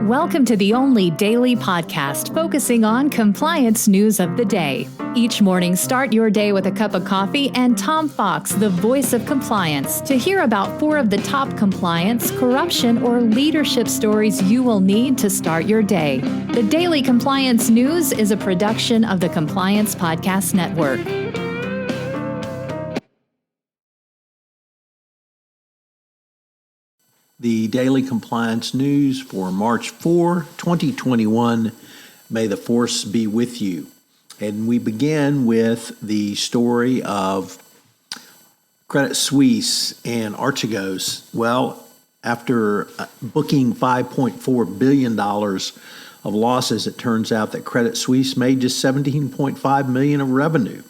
Welcome to the only daily podcast focusing on compliance news of the day. Each morning, start your day with a cup of coffee and Tom Fox, the voice of compliance, to hear about 4 of the top compliance, corruption, or leadership stories you will need to start your day. The Daily Compliance News is a production of the Compliance Podcast Network. The Daily Compliance News for March 4, 2021. May the force be with you. And we begin with the story of Credit Suisse and Archegos. Well, after booking $5.4 billion of losses, it turns out that Credit Suisse made just $17.5 million of revenue.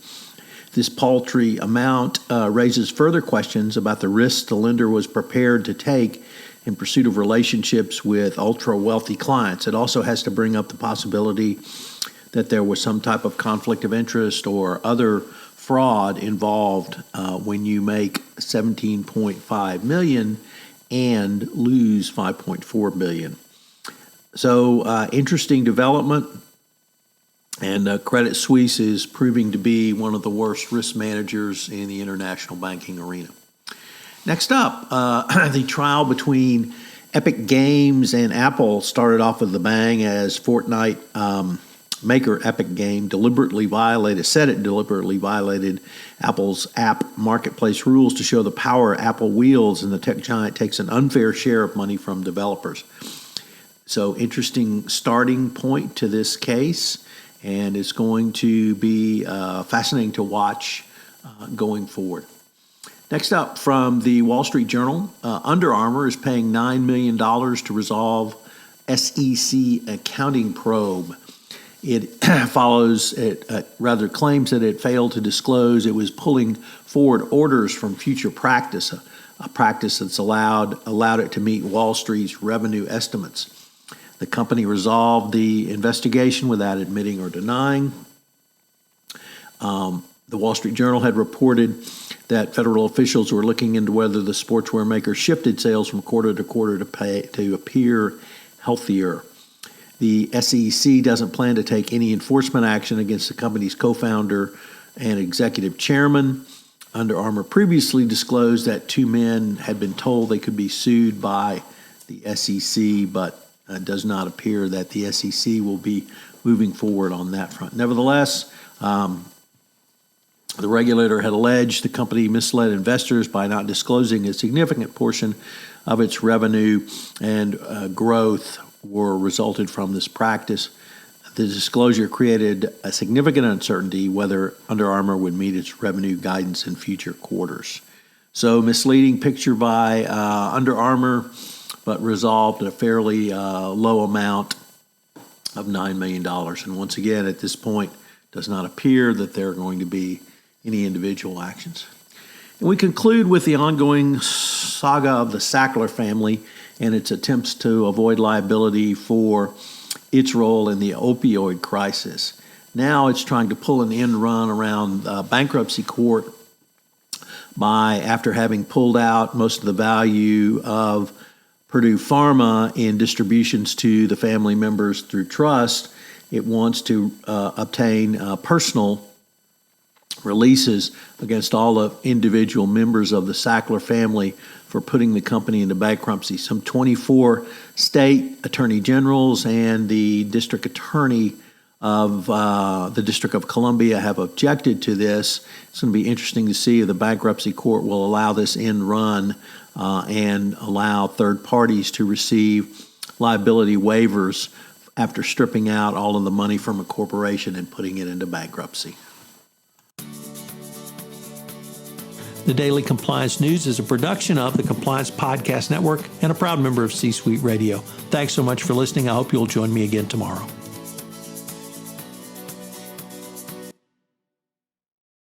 This paltry amount raises further questions about the risks the lender was prepared to take in pursuit of relationships with ultra-wealthy clients. It also has to bring up the possibility that there was some type of conflict of interest or other fraud involved when you make $17.5 million and lose $5.4 billion. So interesting development. And Credit Suisse is proving to be one of the worst risk managers in the international banking arena. Next up, the trial between Epic Games and Apple started off with a bang as Fortnite maker Epic Game deliberately violated Apple's app marketplace rules to show the power Apple wields, and the tech giant takes an unfair share of money from developers. So interesting starting point to this case. And it's going to be fascinating to watch going forward. Next up, from the Wall Street Journal, Under Armour is paying $9 million to resolve SEC accounting probe. It claims that it failed to disclose it was pulling forward orders from future practice, a practice that's allowed it to meet Wall Street's revenue estimates. The company resolved the investigation without admitting or denying. The Wall Street Journal had reported that federal officials were looking into whether the sportswear maker shifted sales from quarter to quarter to appear healthier. The SEC doesn't plan to take any enforcement action against the company's co-founder and executive chairman. Under Armour previously disclosed that 2 men had been told they could be sued by the SEC, but it does not appear that the SEC will be moving forward on that front. Nevertheless, the regulator had alleged the company misled investors by not disclosing a significant portion of its revenue and growth were resulted from this practice. The disclosure created a significant uncertainty whether Under Armour would meet its revenue guidance in future quarters. So misleading picture by Under Armour, but resolved a fairly low amount of $9 million. And once again, at this point, does not appear that there are going to be any individual actions. And we conclude with the ongoing saga of the Sackler family and its attempts to avoid liability for its role in the opioid crisis. Now it's trying to pull an end run around bankruptcy court after having pulled out most of the value of Purdue Pharma in distributions to the family members through trust. It wants to obtain personal releases against all the individual members of the Sackler family for putting the company into bankruptcy. Some 24 state attorney generals and the district attorney of the District of Columbia have objected to this. It's going to be interesting to see if the bankruptcy court will allow this end run and allow third parties to receive liability waivers after stripping out all of the money from a corporation and putting it into bankruptcy. The Daily Compliance News is a production of the Compliance Podcast Network and a proud member of C-Suite Radio. Thanks so much for listening. I hope you'll join me again tomorrow.